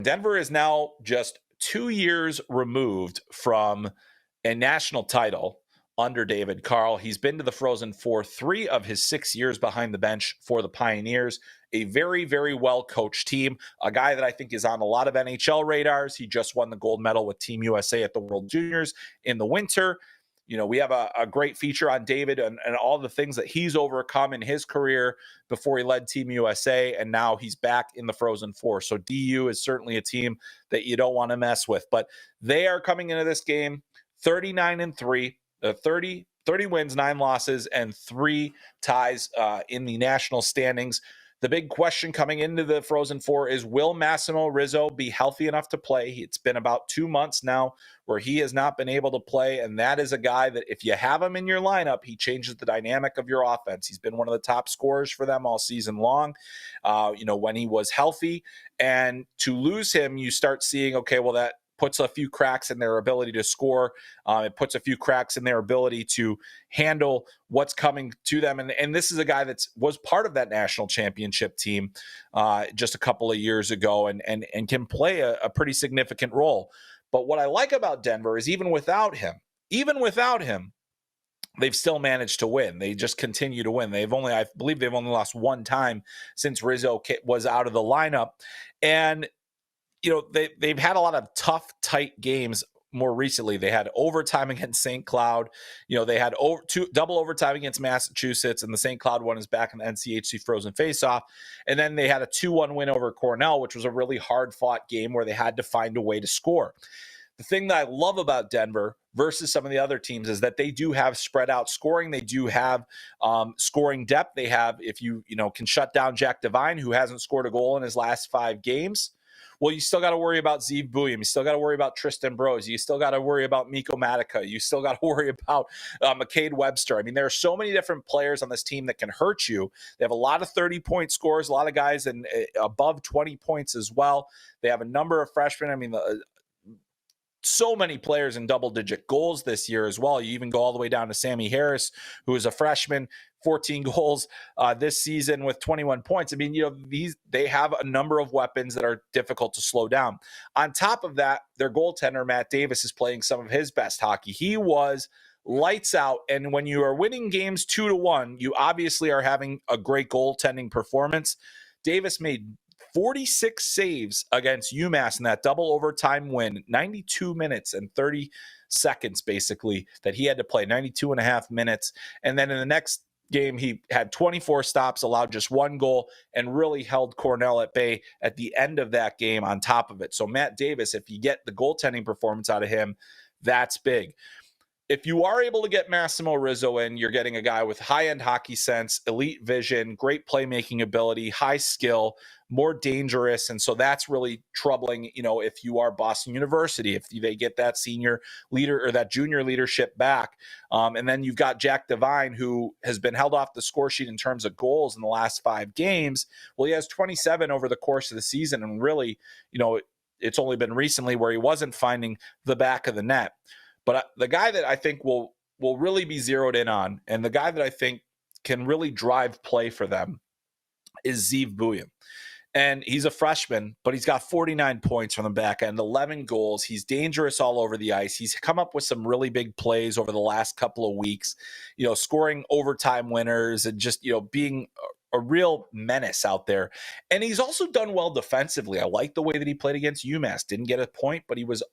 Denver is now just 2 years removed from a national title under David Carl. He's been to the Frozen Four 3 of his 6 years behind the bench for the Pioneers. A very, very well-coached team. A guy that I think is on a lot of NHL radars. He just won the gold medal with Team USA at the World Juniors in the winter. You know, we have a great feature on David and all the things that he's overcome in his career before he led Team USA, and now he's back in the Frozen Four. So DU is certainly a team that you don't want to mess with. But they are coming into this game 39-3, 30 wins, 9 losses, and 3 ties in the national standings. The big question coming into the Frozen Four is, will Massimo Rizzo be healthy enough to play? It's been about 2 months now where he has not been able to play, and that is a guy that if you have him in your lineup, he changes the dynamic of your offense. He's been one of the top scorers for them all season long, when he was healthy. And to lose him, you start seeing, okay, well, that puts a few cracks in their ability to score. It puts a few cracks in their ability to handle what's coming to them. And this is a guy that was part of that national championship team just a couple of years ago and can play a pretty significant role. But what I like about Denver is even without him, they've still managed to win. They just continue to win. I believe they've only lost 1 time since Rizzo was out of the lineup. And they've had a lot of tough, tight games more recently. They had overtime against St. Cloud. They had double overtime against Massachusetts, and the St. Cloud one is back in the NCHC Frozen Faceoff. And then they had a 2-1 win over Cornell, which was a really hard-fought game where they had to find a way to score. The thing that I love about Denver versus some of the other teams is that they do have spread out scoring. They do have scoring depth. They have, if you can shut down Jack Devine, who hasn't scored a goal in his last 5 games, well, you still got to worry about Zeev Buium. You still got to worry about Tristan Brose. You still got to worry about Mikko Matica. You still got to worry about McCade Webster. I mean, there are so many different players on this team that can hurt you. They have a lot of 30-point scores, a lot of guys in above 20 points as well. They have a number of freshmen. I mean, so many players in double-digit goals this year as well. You even go all the way down to Sammy Harris, who is a freshman, 14 goals this season with 21 points. I mean, they have a number of weapons that are difficult to slow down. On top of that, their goaltender, Matt Davis, is playing some of his best hockey. He was lights out, and when you are winning games 2-1, you obviously are having a great goaltending performance. Davis made 46 saves against UMass in that double overtime win, 92 minutes and 30 seconds basically that he had to play, 92 and a half minutes. And then in the next game, he had 24 stops, allowed just 1 goal, and really held Cornell at bay at the end of that game on top of it. So Matt Davis, if you get the goaltending performance out of him, that's big. If you are able to get Massimo Rizzo in, you're getting a guy with high-end hockey sense, elite vision, great playmaking ability, high skill, more dangerous. And so that's really troubling, if you are Boston University, if they get that senior leader or that junior leadership back. And then you've got Jack Devine, who has been held off the score sheet in terms of goals in the last 5 games. Well, he has 27 over the course of the season. And really, it's only been recently where he wasn't finding the back of the net. But the guy that I think will really be zeroed in on, and the guy that I think can really drive play for them, is Zeev Buium. And he's a freshman, but he's got 49 points from the back end, 11 goals. He's dangerous all over the ice. He's come up with some really big plays over the last couple of weeks, scoring overtime winners and just, being a real menace out there. And he's also done well defensively. I like the way that he played against UMass. Didn't get a point, but he was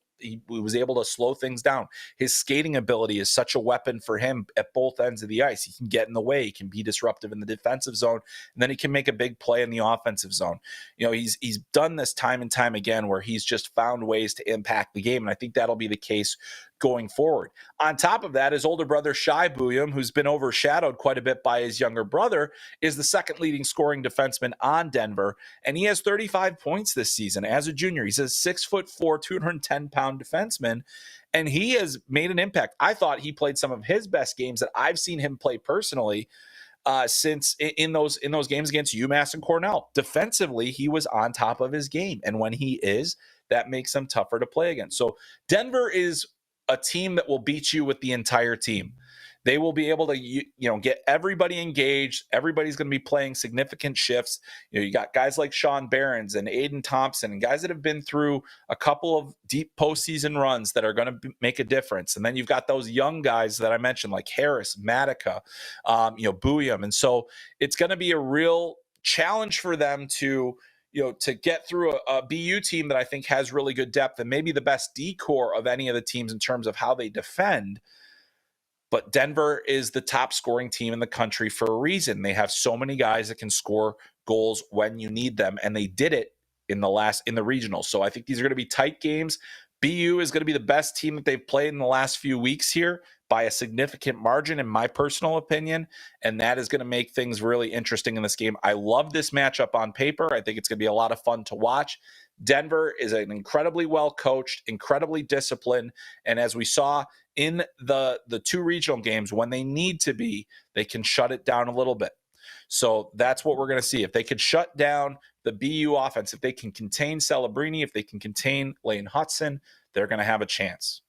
able to slow things down. His skating ability is such a weapon for him at both ends of the ice. He can get in the way. He can be disruptive in the defensive zone, and then he can make a big play in the offensive zone. He's done this time and time again where he's just found ways to impact the game, and I think that'll be the case going forward. On top of that, his older brother, Shai Buium, who's been overshadowed quite a bit by his younger brother, is the second leading scoring defenseman on Denver, and he has 35 points this season as a junior. He's a 6'4", 210-pound defenseman, and he has made an impact. I thought he played some of his best games that I've seen him play personally since in those games against UMass and Cornell. Defensively, he was on top of his game, and when he is, that makes him tougher to play against. So Denver is a team that will beat you with the entire team. they will be able to get everybody engaged. Everybody's going to be playing significant shifts. You got guys like Sean Behrens and Aiden Thompson and guys that have been through a couple of deep postseason runs that are going to make a difference. And then you've got those young guys that I mentioned, like Harris, Matica, Buium. And so it's going to be a real challenge for them to get through a BU team that I think has really good depth and maybe the best D-core of any of the teams in terms of how they defend. But Denver is the top scoring team in the country for a reason. They have so many guys that can score goals when you need them, and they did it in the regional. So I think these are going to be tight games. BU is going to be the best team that they've played in the last few weeks here by a significant margin, in my personal opinion, and that is going to make things really interesting in this game. I love this matchup on paper. I think it's going to be a lot of fun to watch. Denver is an incredibly well-coached, incredibly disciplined, and as we saw in the two regional games, when they need to be, they can shut it down a little bit. So that's what we're going to see. If they could shut down the BU offense, if they can contain Celebrini, if they can contain Lane Hudson, they're going to have a chance.